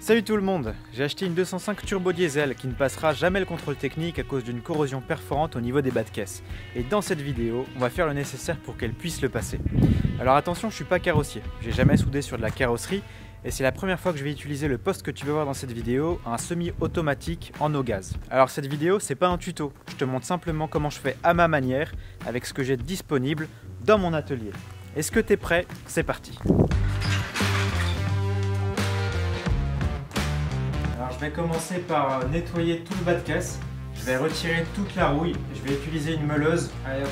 Salut tout le monde, j'ai acheté une 205 turbo diesel qui ne passera jamais le contrôle technique à cause d'une corrosion perforante au niveau des bas de caisse. Et dans cette vidéo, on va faire le nécessaire pour qu'elle puisse le passer. Alors attention, je suis pas carrossier, j'ai jamais soudé sur de la carrosserie et c'est la première fois que je vais utiliser le poste que tu vas voir dans cette vidéo, un semi-automatique en eau gaz. Alors cette vidéo, c'est pas un tuto, je te montre simplement comment je fais à ma manière avec ce que j'ai disponible dans mon atelier. Est-ce que tu es prêt? C'est parti! Alors je vais commencer par nettoyer tout le bas de caisse. Je vais retirer toute la rouille. Je vais utiliser une meuleuse. Allez hop.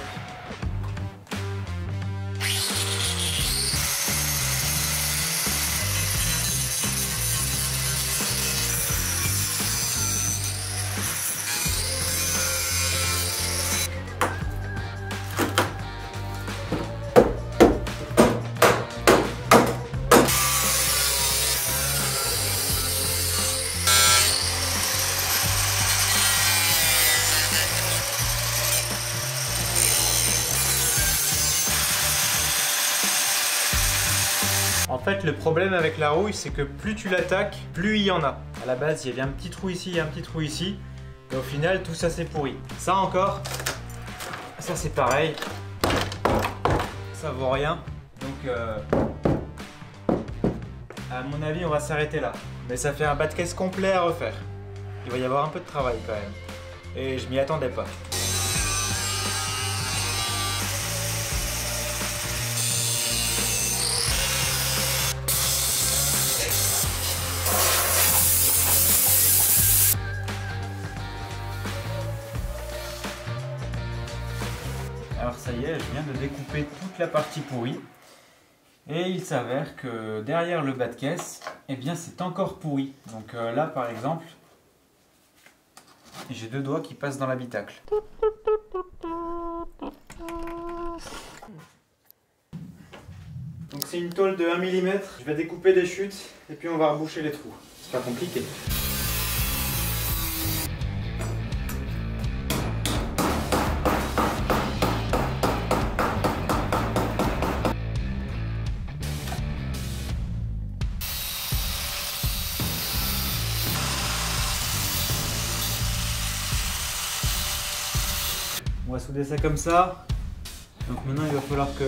En fait, le problème avec la rouille, c'est que plus tu l'attaques, plus il y en a. À la base, il y avait un petit trou ici et un petit trou ici. Et au final, tout ça c'est pourri. Ça encore, ça c'est pareil. Ça vaut rien. Donc, à mon avis, on va s'arrêter là. Mais ça fait un bas de caisse complet à refaire. Il va y avoir un peu de travail quand même. Et je m'y attendais pas. Alors ça y est, je viens de découper toute la partie pourrie et il s'avère que derrière le bas de caisse, eh bien c'est encore pourri. Donc là par exemple, j'ai deux doigts qui passent dans l'habitacle. Donc c'est une tôle de 1 mm, je vais découper des chutes et puis on va reboucher les trous. C'est pas compliqué. On va souder ça comme ça. Donc maintenant il va falloir que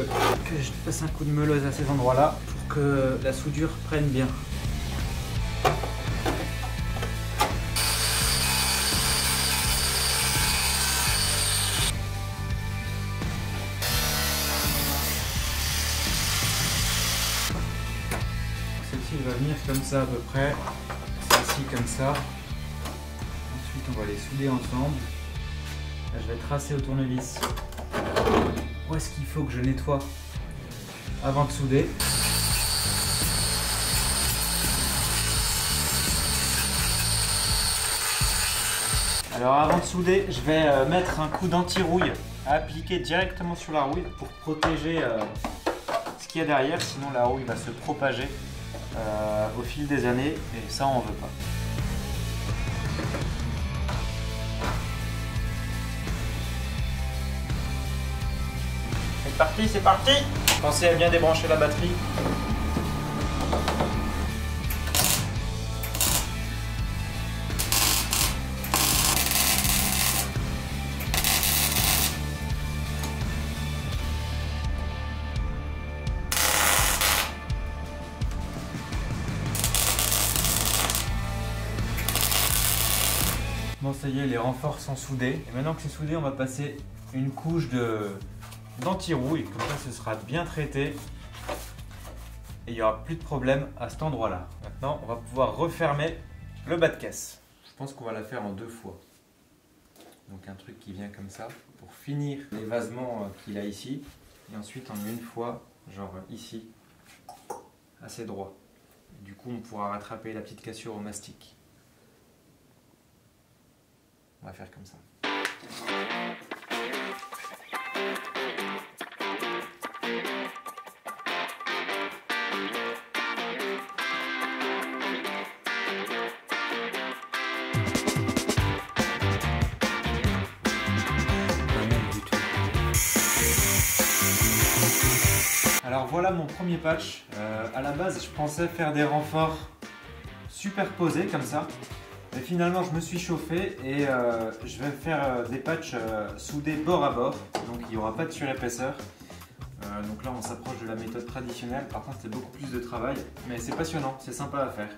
je passe un coup de meuleuse à ces endroits-là pour que la soudure prenne bien. Celle-ci va venir comme ça à peu près. Celle-ci comme ça. Ensuite on va les souder ensemble. Là, je vais tracer au tournevis où est-ce qu'il faut que je nettoie avant de souder. Alors avant de souder, je vais mettre un coup d'anti-rouille à appliquer directement sur la rouille pour protéger ce qu'il y a derrière, sinon la rouille va se propager au fil des années et ça on veut pas. C'est parti, c'est parti! Pensez à bien débrancher la batterie. Bon, ça y est, les renforts sont soudés. Et maintenant que c'est soudé, on va passer une couche d'anti-rouille, comme ça ce sera bien traité et il n'y aura plus de problème à cet endroit là. Maintenant on va pouvoir refermer le bas de caisse. Je pense qu'on va la faire en deux fois. Donc un truc qui vient comme ça pour finir les vasements qu'il a ici et ensuite en une fois genre ici assez droit. Du coup on pourra rattraper la petite cassure au mastic. On va faire comme ça. Alors voilà mon premier patch. À la base, je pensais faire des renforts superposés comme ça. Et finalement je me suis chauffé et je vais faire des patchs soudés bord à bord. Donc il n'y aura pas de surépaisseur. Donc là on s'approche de la méthode traditionnelle. Par contre c'est beaucoup plus de travail. Mais c'est passionnant, c'est sympa à faire.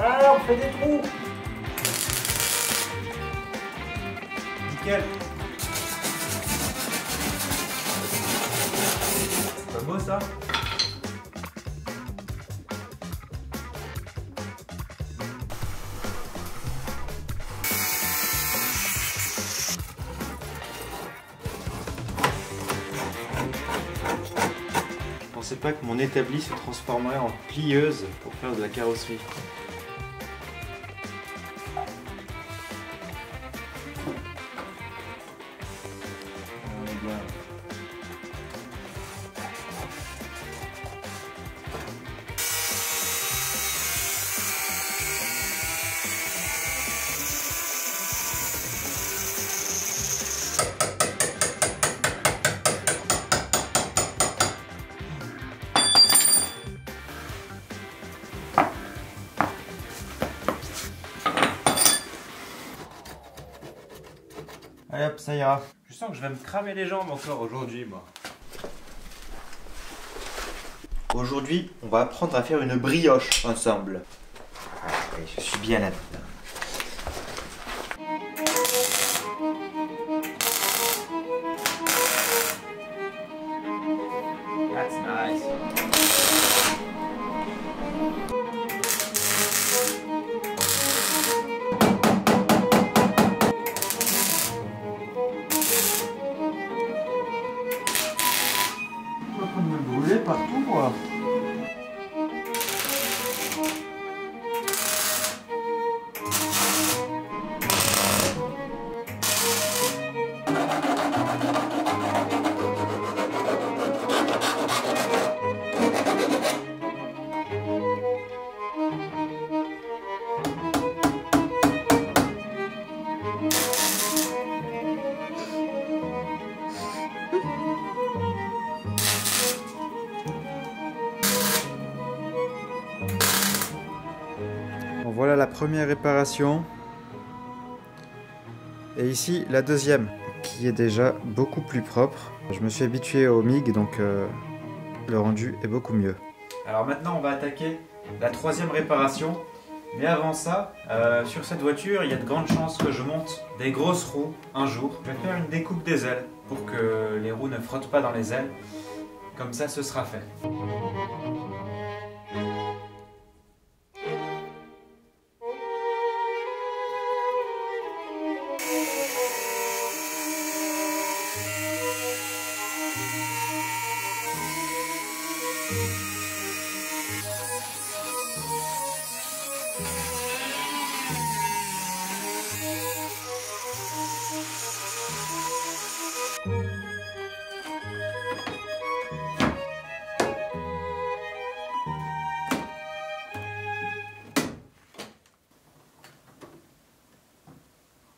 Ah, on fait des trous. Nickel. C'est pas beau ça? Je pensais pas que mon établi se transformerait en plieuse pour faire de la carrosserie. Allez hop, ça ira. Je sens que je vais me cramer les jambes encore aujourd'hui, moi. Aujourd'hui, on va apprendre à faire une brioche ensemble. Allez, je suis bien là-dedans. That's nice. Pourquoi me brûler partout, moi? Bon, voilà la première réparation. Et ici la deuxième, qui est déjà beaucoup plus propre. Je me suis habitué au MIG, donc le rendu est beaucoup mieux. Alors maintenant on va attaquer la troisième réparation. Mais avant ça, sur cette voiture, il y a de grandes chances que je monte des grosses roues un jour. Je vais faire une découpe des ailes pour que les roues ne frottent pas dans les ailes. Comme ça, ce sera fait.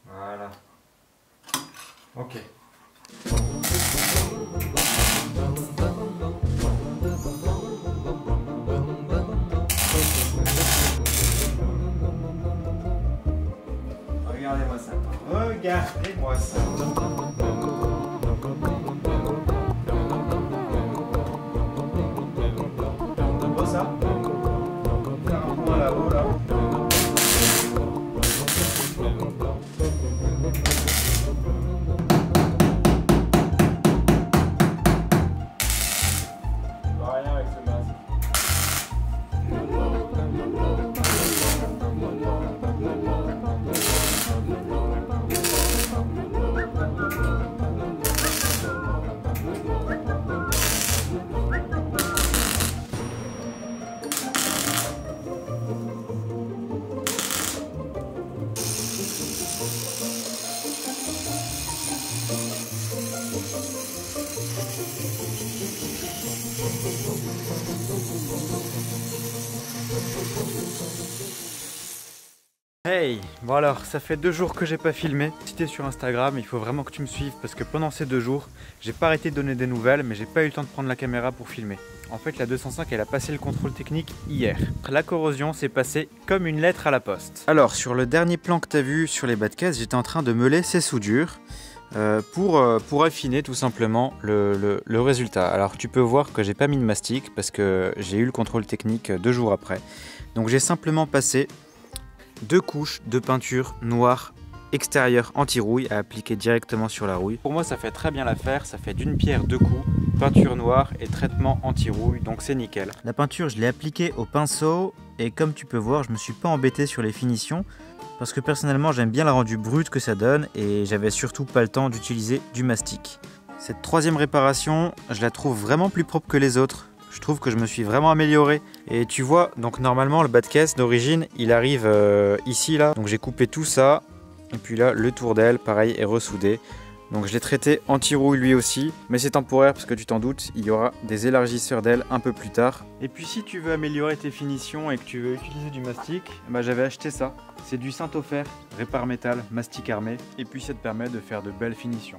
Voilà. Ok. Regardez-moi ça. Regardez-moi ça. C'est beau ça? Faire un point là-haut là. Rien avec ce masque. Hey, bon alors, ça fait 2 jours que j'ai pas filmé. Si t'es sur Instagram, il faut vraiment que tu me suives parce que pendant ces 2 jours, j'ai pas arrêté de donner des nouvelles, mais j'ai pas eu le temps de prendre la caméra pour filmer. En fait, la 205, elle a passé le contrôle technique hier. La corrosion s'est passée comme une lettre à la poste. Alors, sur le dernier plan que t'as vu sur les bas de caisse, j'étais en train de meuler ces soudures pour affiner tout simplement le résultat. Alors, tu peux voir que j'ai pas mis de mastic parce que j'ai eu le contrôle technique 2 jours après. Donc, j'ai simplement passé 2 couches de peinture noire extérieure anti-rouille à appliquer directement sur la rouille. Pour moi, ça fait très bien l'affaire, ça fait d'une pierre 2 coups, peinture noire et traitement anti-rouille, donc c'est nickel. La peinture, je l'ai appliquée au pinceau et comme tu peux voir, je me suis pas embêté sur les finitions parce que personnellement, j'aime bien la rendu brute que ça donne et j'avais surtout pas le temps d'utiliser du mastic. Cette 3e réparation, je la trouve vraiment plus propre que les autres. Je trouve que je me suis vraiment amélioré. Et tu vois, donc normalement le bas de caisse d'origine, il arrive ici là. Donc j'ai coupé tout ça. Et puis là, le tour d'aile, pareil, est ressoudé. Donc je l'ai traité anti-rouille lui aussi. Mais c'est temporaire parce que tu t'en doutes, il y aura des élargisseurs d'aile un peu plus tard. Et puis si tu veux améliorer tes finitions et que tu veux utiliser du mastic, bah j'avais acheté ça. C'est du Saint-Ofer, répare métal, mastic armé. Et puis ça te permet de faire de belles finitions.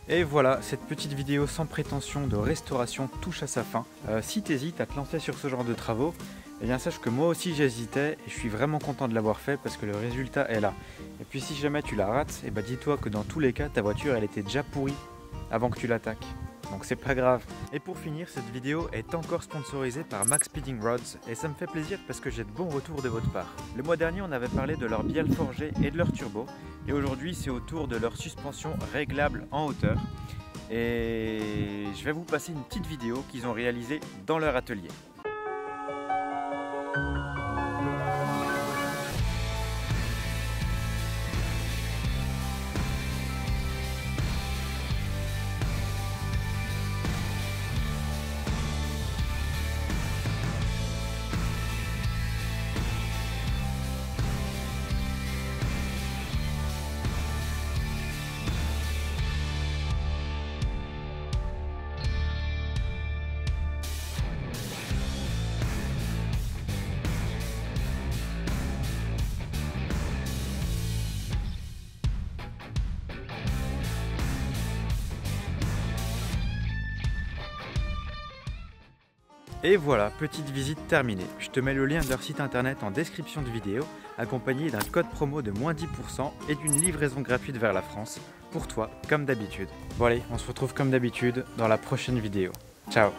Et voilà, cette petite vidéo sans prétention de restauration touche à sa fin. Si tu hésites à te lancer sur ce genre de travaux, eh bien sache que moi aussi j'hésitais et je suis vraiment content de l'avoir fait parce que le résultat est là. Et puis si jamais tu la rates, eh ben dis-toi que dans tous les cas ta voiture elle était déjà pourrie avant que tu l'attaques. Donc c'est pas grave. Et pour finir, cette vidéo est encore sponsorisée par Max Speeding Rods et ça me fait plaisir parce que j'ai de bons retours de votre part. Le mois dernier on avait parlé de leur bielle forgée et de leur turbo et aujourd'hui c'est au tour de leur suspension réglable en hauteur et je vais vous passer une petite vidéo qu'ils ont réalisée dans leur atelier. Et voilà, petite visite terminée. Je te mets le lien de leur site internet en description de vidéo, accompagné d'un code promo de moins 10% et d'une livraison gratuite vers la France, pour toi, comme d'habitude. Bon allez, on se retrouve comme d'habitude dans la prochaine vidéo. Ciao!